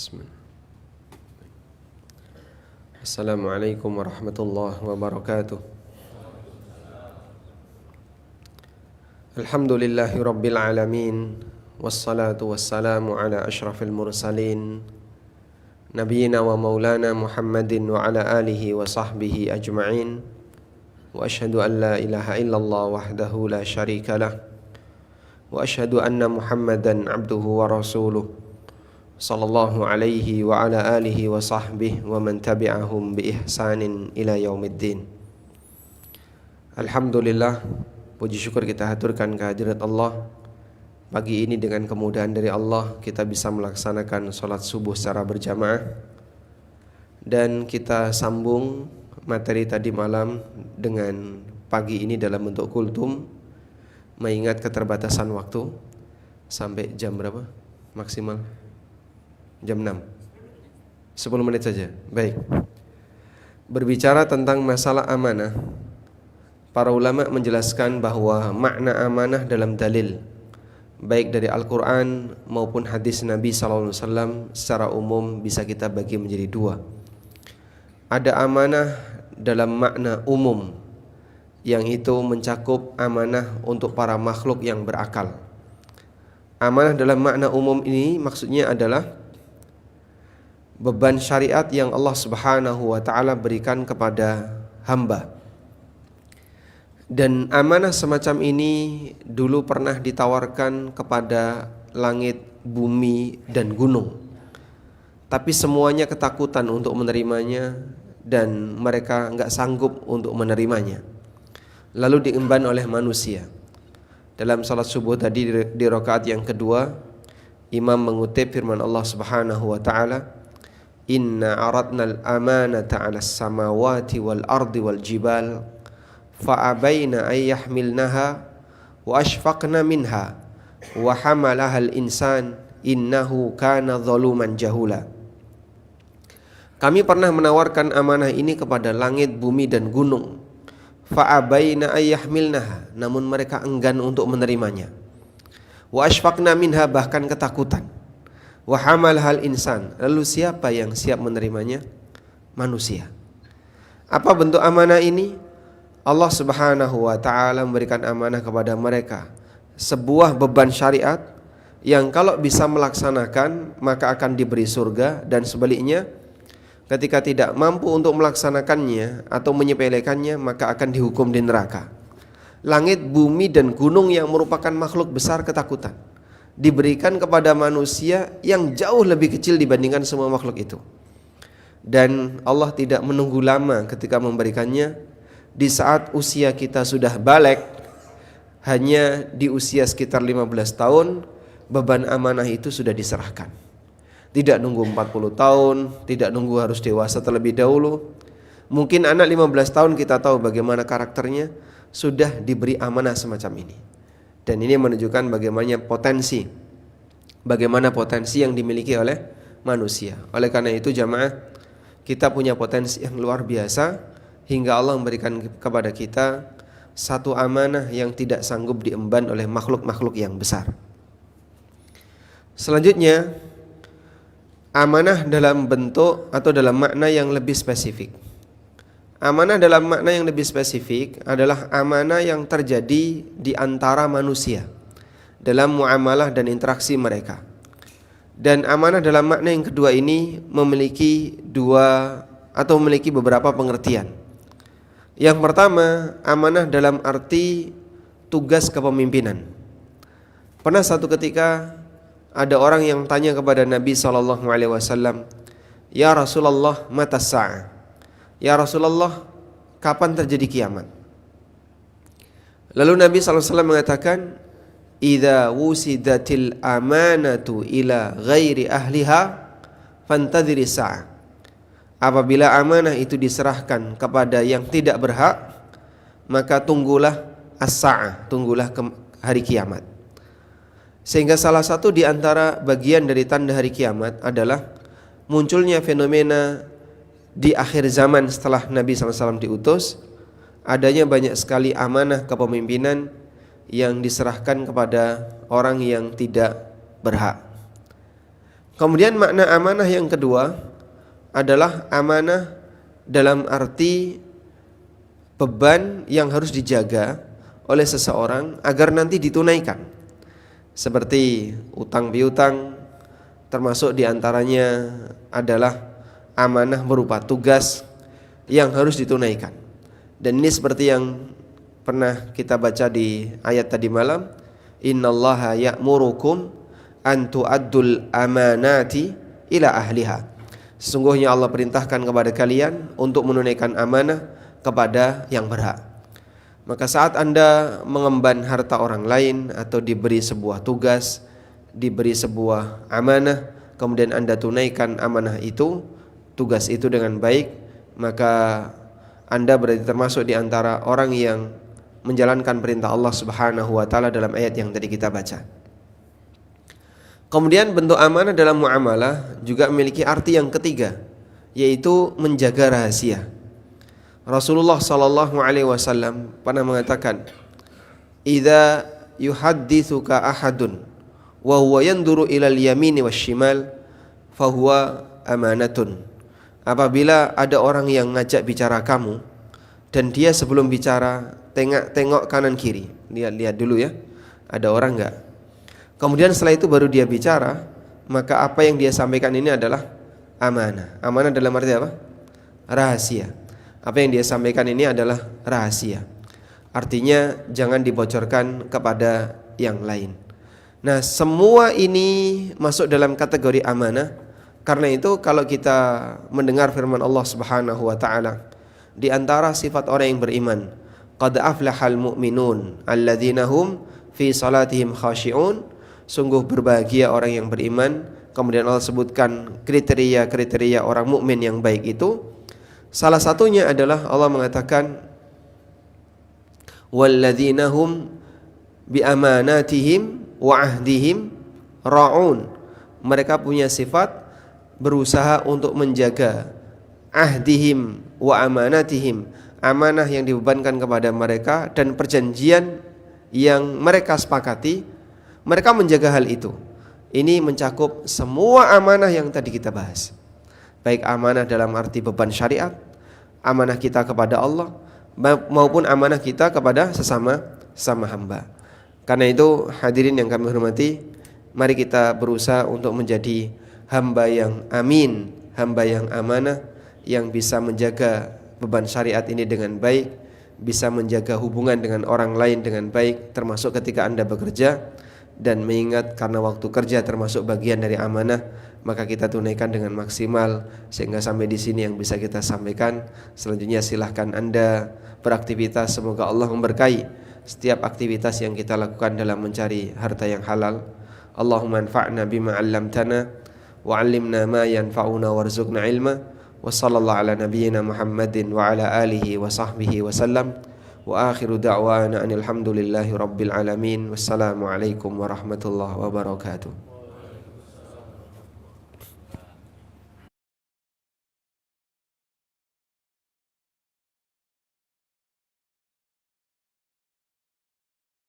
Bismillah. Assalamualaikum warahmatullahi wabarakatuh. Alhamdulillahi rabbil alamin. Wassalatu wassalamu ala ashrafil mursalin Nabiyyina wa maulana Muhammadin wa ala alihi wa sahbihi ajma'in. Wa ashhadu an la ilaha illallah wahdahu la syarika lah. Wa ashhadu anna Muhammadan abduhu wa rasuluh sallallahu alaihi wa ala alihi wa sahbihi wa man tabi'ahum bi ihsanin ila yaumiddin. Alhamdulillah, puji syukur kita haturkan kehadirat Allah. Pagi ini dengan kemudahan dari Allah kita bisa melaksanakan sholat subuh secara berjamaah. Dan kita sambung materi tadi malam dengan pagi ini dalam bentuk kultum, mengingat keterbatasan waktu. Sampai jam berapa maksimal? Jam 6, 10 menit saja. Baik. Berbicara tentang masalah amanah, para ulama menjelaskan bahwa makna amanah dalam dalil, baik dari Al-Quran maupun hadis Nabi SAW, secara umum bisa kita bagi menjadi dua. Ada amanah dalam makna umum, yang itu mencakup amanah untuk para makhluk yang berakal. Amanah dalam makna umum ini maksudnya adalah beban syariat yang Allah Subhanahu wa ta'ala berikan kepada hamba. Dan amanah semacam ini dulu pernah ditawarkan kepada langit, bumi, dan gunung. Tapi semuanya ketakutan untuk menerimanya dan mereka enggak sanggup untuk menerimanya. Lalu diemban oleh manusia. Dalam salat subuh tadi di rakaat yang kedua, imam mengutip firman Allah Subhanahu wa ta'ala, Inna aradna al-amanata 'ala as-samawati wal ardi wal jibal fa'abaina ay yahmilnaha wa ashfaqna minha wa hamalaha al-insan innahu kana zaluman jahula. Kami pernah menawarkan amanah ini kepada langit, bumi, dan gunung. Fa'abaina ay yahmilnaha, namun mereka enggan untuk menerimanya. Wa ashfaqna minha, bahkan ketakutan. Wa hamalahal insan, lalu siapa yang siap menerimanya? Manusia. Apa bentuk amanah ini? Allah Subhanahu wa ta'ala memberikan amanah kepada mereka sebuah beban syariat yang kalau bisa melaksanakan maka akan diberi surga, dan sebaliknya ketika tidak mampu untuk melaksanakannya atau menyepelekannya maka akan dihukum di neraka. Langit, bumi, dan gunung yang merupakan makhluk besar ketakutan diberikan kepada manusia yang jauh lebih kecil dibandingkan semua makhluk itu. Dan Allah tidak menunggu lama ketika memberikannya. Di saat usia kita sudah balik, hanya di usia sekitar 15 tahun, beban amanah itu sudah diserahkan. Tidak nunggu 40 tahun, tidak nunggu harus dewasa terlebih dahulu. Mungkin anak 15 tahun kita tahu bagaimana karakternya, sudah diberi amanah semacam ini. Dan ini menunjukkan bagaimana potensi yang dimiliki oleh manusia. Oleh karena itu jamaah, kita punya potensi yang luar biasa, hingga Allah memberikan kepada kita satu amanah yang tidak sanggup diemban oleh makhluk-makhluk yang besar. Selanjutnya, amanah dalam bentuk atau dalam makna yang lebih spesifik. Amanah dalam makna yang lebih spesifik adalah amanah yang terjadi di antara manusia dalam muamalah dan interaksi mereka. Dan amanah dalam makna yang kedua ini memiliki beberapa pengertian. Yang pertama, amanah dalam arti tugas kepemimpinan. Pernah satu ketika ada orang yang tanya kepada Nabi SAW, Ya Rasulullah, mata sa'ah? Ya Rasulullah, kapan terjadi kiamat? Lalu Nabi SAW mengatakan, Idza wusidatil amanatu ila ghairi ahliha fantadhiri sa'ah. Apabila amanah itu diserahkan kepada yang tidak berhak, maka tunggulah as-sa'ah, tunggulah hari kiamat. Sehingga salah satu di antara bagian dari tanda hari kiamat adalah munculnya fenomena di akhir zaman setelah Nabi SAW diutus, adanya banyak sekali amanah kepemimpinan yang diserahkan kepada orang yang tidak berhak. Kemudian makna amanah yang kedua adalah amanah dalam arti beban yang harus dijaga oleh seseorang agar nanti ditunaikan. Seperti utang piutang, termasuk diantaranya adalah amanah berupa tugas yang harus ditunaikan. Dan ini seperti yang pernah kita baca di ayat tadi malam, innallaha ya'murukum an tu'addul amanati ila ahliha. Sesungguhnya Allah perintahkan kepada kalian untuk menunaikan amanah kepada yang berhak. Maka saat Anda mengemban harta orang lain atau diberi sebuah tugas, diberi sebuah amanah, kemudian Anda tunaikan amanah itu, tugas itu dengan baik, maka Anda berarti termasuk di antara orang yang menjalankan perintah Allah Subhanahu wa taala dalam ayat yang tadi kita baca. Kemudian bentuk amanah dalam muamalah juga memiliki arti yang ketiga, yaitu menjaga rahasia. Rasulullah sallallahu alaihi wasallam pernah mengatakan, "Idza yuhadditsuka ahadun wa huwa yanduru ilal yamini wasyimal fahuwa amanatun." Apabila ada orang yang ngajak bicara kamu dan dia sebelum bicara tengok kanan kiri, lihat dulu ya, ada orang enggak? Kemudian setelah itu baru dia bicara, maka apa yang dia sampaikan ini adalah amanah. Amanah dalam arti apa? Rahasia. Apa yang dia sampaikan ini adalah rahasia. Artinya jangan dibocorkan kepada yang lain. Nah, semua ini masuk dalam kategori amanah. Karena itu kalau kita mendengar firman Allah Subhanahu wa taala, di antara sifat orang yang beriman, qad aflahal mu'minun alladzina hum fi salatihim khashi'un. Sungguh berbahagia orang yang beriman. Kemudian Allah sebutkan kriteria-kriteria orang mukmin yang baik itu. Salah satunya adalah Allah mengatakan walladzina hum bi amanatihim wa ahdihim ra'un. Mereka punya sifat berusaha untuk menjaga ahdihim wa amanatihim, amanah yang dibebankan kepada mereka dan perjanjian yang mereka sepakati. Mereka menjaga hal itu. Ini mencakup semua amanah yang tadi kita bahas. Baik amanah dalam arti beban syariat, amanah kita kepada Allah, maupun amanah kita kepada sesama hamba. Karena itu hadirin yang kami hormati, mari kita berusaha untuk menjadi hamba yang amin, hamba yang amanah, yang bisa menjaga beban syariat ini dengan baik, bisa menjaga hubungan dengan orang lain dengan baik, termasuk ketika Anda bekerja. Dan mengingat karena waktu kerja termasuk bagian dari amanah, maka kita tunaikan dengan maksimal. Sehingga sampai di sini yang bisa kita sampaikan. Selanjutnya silahkan Anda beraktivitas. Semoga Allah memberkahi setiap aktivitas yang kita lakukan dalam mencari harta yang halal. Allahumma anfa'na bima 'allamtana wa 'allimna ma yanfa'una warzuqna ilma. Wa sallallahu ala nabiyyina Muhammadin wa ala alihi wa sahbihi wa sallam. Wa akhiru da'wana anil hamdulillahi rabbil alamin. Wassalamu alaikum warahmatullahi wabarakatuh.